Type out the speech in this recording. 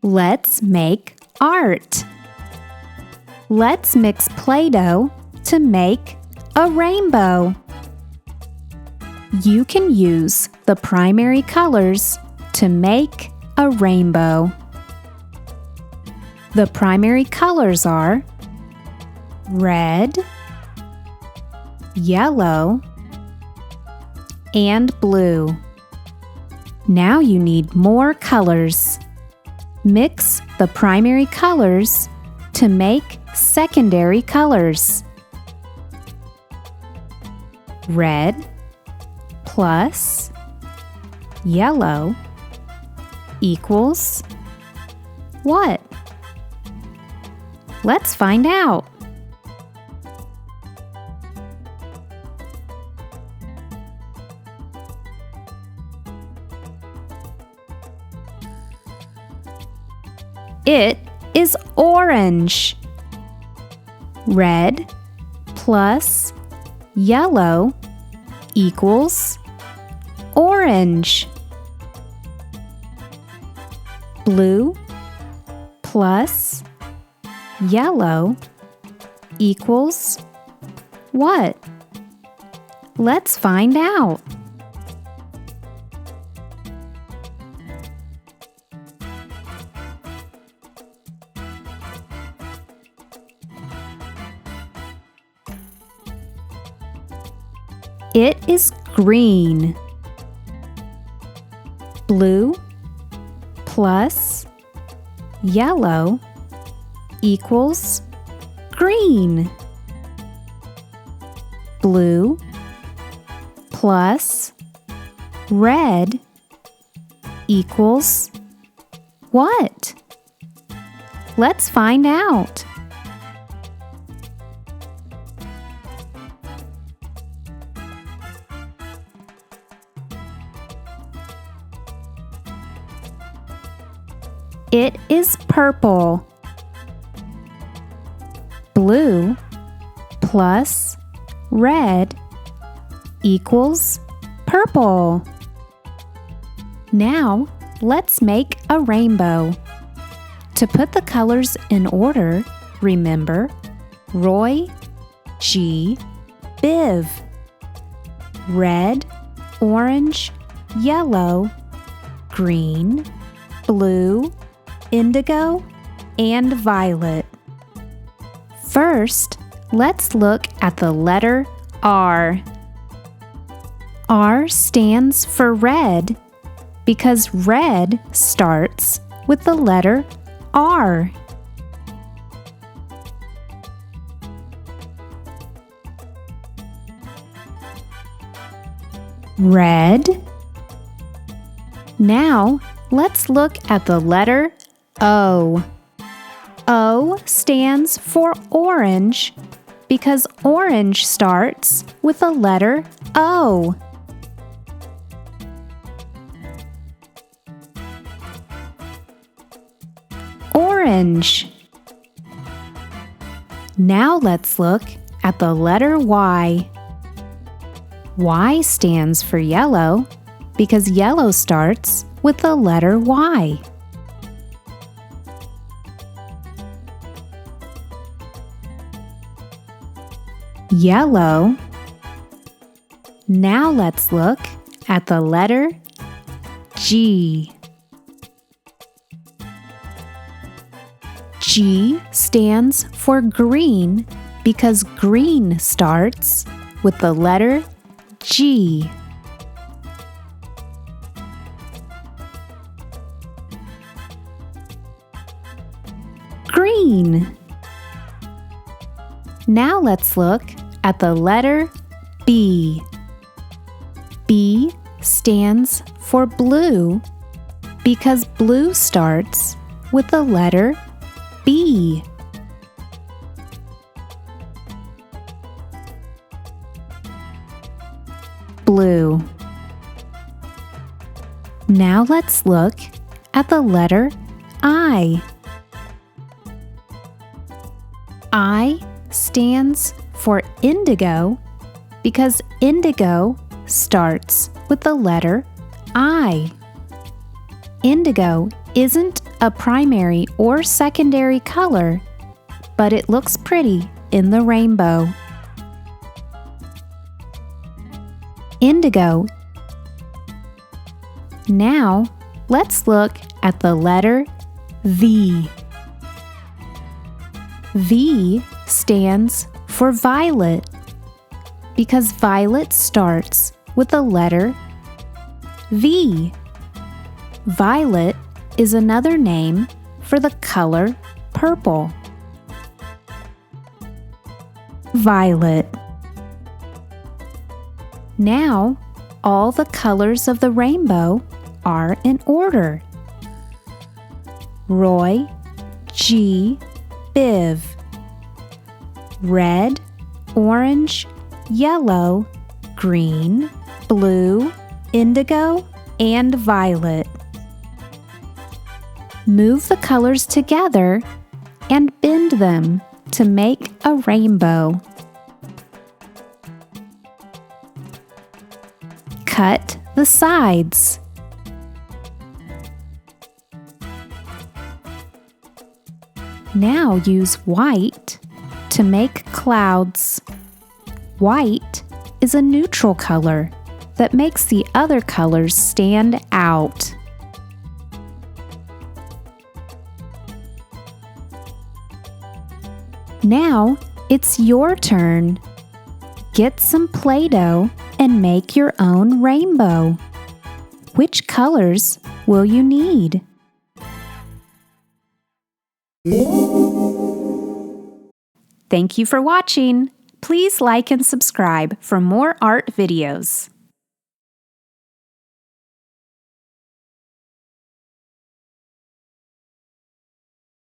Let's make art. Let's mix Play-Doh to make a rainbow. You can use the primary colors to make a rainbow. The primary colors are red, yellow, and blue. Now you need more colors. Mix the primary colors to make secondary colors. Red plus yellow equals what? Let's find out. It is orange. Red plus yellow equals orange. Blue plus yellow equals what? Let's find out. It is green. Blue plus yellow equals green. Blue plus red equals what? Let's find out. It is purple. Blue plus red equals purple. Now let's make a rainbow. To put the colors in order, remember Roy G. Biv. Red, orange, yellow, green, blue, indigo, and violet. First, let's look at the letter R. R stands for red because red starts with the letter R. Red. Now, let's look at the letter O. O stands for orange because orange starts with the letter O. Orange. Now let's look at the letter Y. Y stands for yellow because yellow starts with the letter Y. Yellow. Now let's look at the letter G. G stands for green because green starts with the letter G. Green. Now let's look at the letter B. B stands for blue because blue starts with the letter B. Blue. Now let's look at the letter I. I stands for indigo because indigo starts with the letter eye. Indigo isn't a primary or secondary color, but it looks pretty in the rainbow. Indigo. Now, let's look at the letter V. V stands for violet because violet starts with the letter V. Violet is another name for the color purple. Violet. Now, all the colors of the rainbow are in order. Roy, G, Biv. Red, orange, yellow, green, blue, indigo, and violet. Move the colors together and bend them to make a rainbow. Cut the sides. Now use white to make clouds. White is a neutral color that makes the other colors stand out. Now it's your turn. Get some Play-Doh and make your own rainbow. Which colors will you need? Thank you for watching. Please like and subscribe for more art videos.